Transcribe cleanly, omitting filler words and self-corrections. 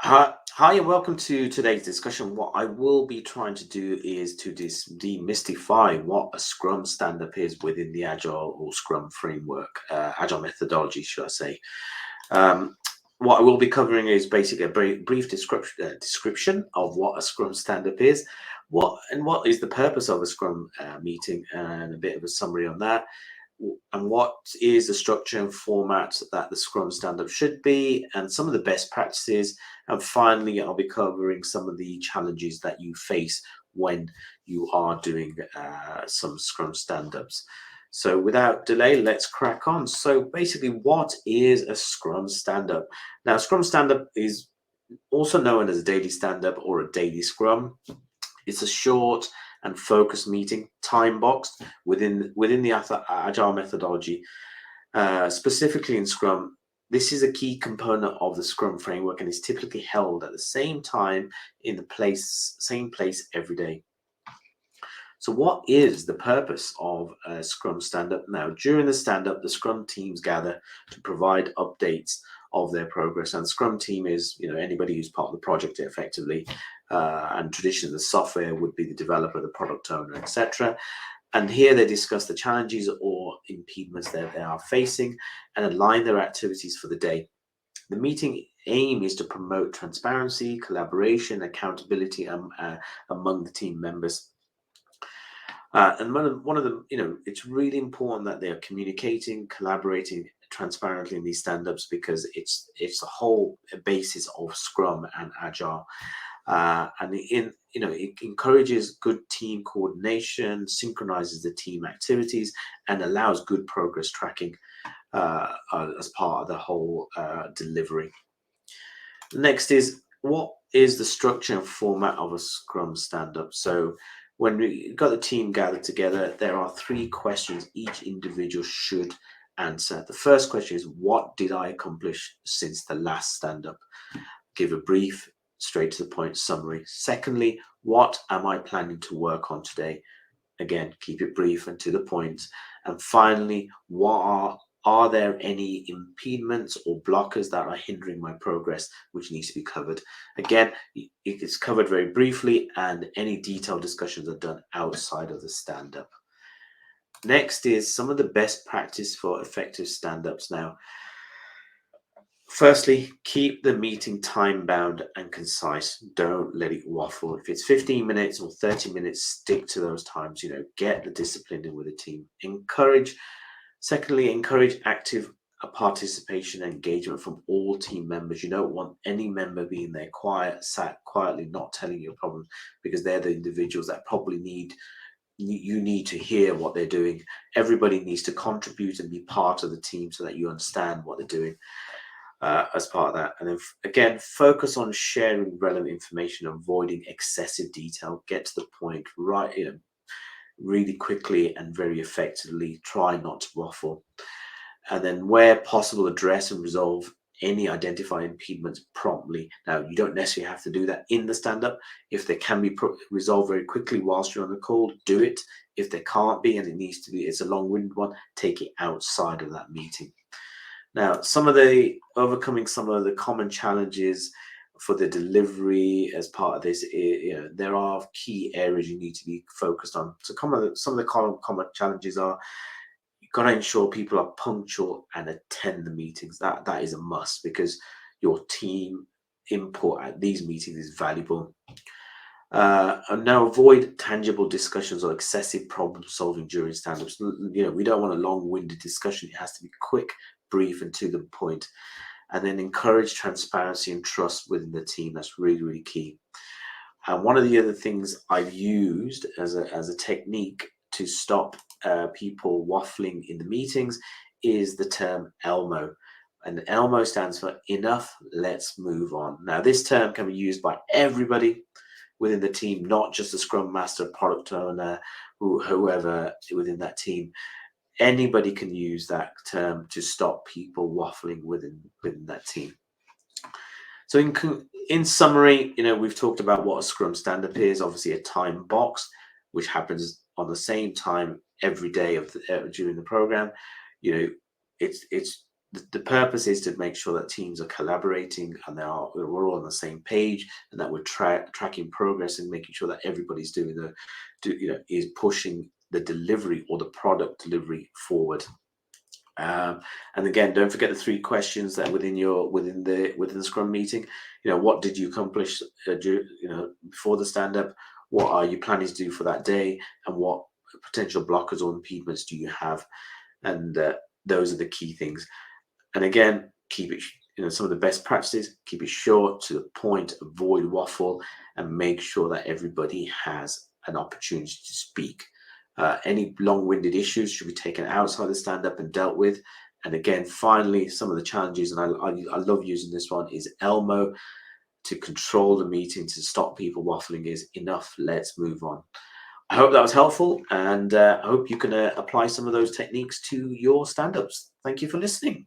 Hi, and welcome to today's discussion. What I will be trying to do is to demystify what a Scrum stand-up is within the Agile or Scrum framework, Agile methodology, should I say. Um, what I will be covering is basically a very brief description of what a Scrum stand-up is, what is the purpose of a Scrum meeting, and a bit of a summary on that, and what is the structure and format that the Scrum stand-up should be, and some of the best practices. And finally, I'll be covering some of the challenges that you face when you are doing some Scrum stand-ups. So without delay, let's crack on. So basically, what is a Scrum stand-up? Now, Scrum stand-up is also known as a daily stand-up or a daily Scrum. It's a short and focused meeting, time boxed within the agile methodology. Specifically in Scrum, this is a key component of the Scrum framework and is typically held at the same time in the same place every day. So, what is the purpose of a Scrum stand-up? Now, during the stand-up, the Scrum teams gather to provide updates of their progress. And the Scrum team is, anybody who's part of the project effectively. And traditionally, the software would be the developer, the product owner, etc. And here they discuss the challenges or impediments that they are facing and align their activities for the day. The meeting aim is to promote transparency, collaboration, accountability among the team members. And one of them, it's really important that they are communicating, collaborating transparently in these stand-ups because it's the whole basis of Scrum and Agile. It encourages good team coordination, synchronizes the team activities, and allows good progress tracking as part of the whole delivery. Next is, what is the structure and format of a Scrum stand-up? So when we got the team gathered together, there are three questions each individual should answer. The first question is, what did I accomplish since the last stand-up? Give a brief, straight to the point summary. Secondly, what am I planning to work on today? Again, keep it brief and to the point. And finally, are there any impediments or blockers that are hindering my progress, which needs to be covered? Again, it is covered very briefly, and any detailed discussions are done outside of the stand-up. Next is some of the best practice for effective stand-ups. Now, firstly, keep the meeting time bound and concise. Don't let it waffle. If it's 15 minutes or 30 minutes, stick to those times. Get the discipline in with the team. Secondly, encourage active participation and engagement from all team members. You don't want any member being there sat quietly, not telling you a problem, because they're the individuals that probably you need to hear what they're doing. Everybody needs to contribute and be part of the team so that you understand what they're doing. As part of that. And then again, focus on sharing relevant information, avoiding excessive detail. Get to the point right, really quickly and very effectively. Try not to waffle. And then where possible, address and resolve any identified impediments promptly. Now, you don't necessarily have to do that in the stand-up. If they can be resolved very quickly whilst you're on the call, do it. If they can't be and it needs to be, it's a long-winded one, take it outside of that meeting. Now, overcoming some of the common challenges for the delivery as part of this, there are key areas you need to be focused on. So some of the common challenges are, you've got to ensure people are punctual and attend the meetings. That is a must, because your team input at these meetings is valuable. And now avoid tangible discussions or excessive problem solving during stand-ups. We don't want a long-winded discussion. It has to be quick, brief, and to the point. And then encourage transparency and trust within the team. That's really, really key. And one of the other things I've used as a technique to stop people waffling in the meetings is the term ELMO. And ELMO stands for enough, let's move on. Now, this term can be used by everybody within the team, not just the Scrum Master, product owner, whoever within that team. Anybody can use that term to stop people waffling within that team. So in summary, we've talked about what a Scrum stand-up is. Obviously, a time box, which happens on the same time every day during the program. It's the purpose is to make sure that teams are collaborating and we're all on the same page, and that we're tracking progress and making sure that everybody's is pushing the delivery or the product delivery forward. And again, don't forget the 3 questions that within the Scrum meeting. What did you accomplish before the stand-up? What are you planning to do for that day? And what potential blockers or impediments do you have? And those are the key things. And again, keep it, some of the best practices, keep it short, to the point, avoid waffle, and make sure that everybody has an opportunity to speak. Any long-winded issues should be taken outside the stand-up and dealt with. And again, finally, some of the challenges, and I love using this one, is Elmo to control the meeting, to stop people waffling, is enough, let's move on. I hope that was helpful, and I hope you can apply some of those techniques to your stand-ups. Thank you for listening.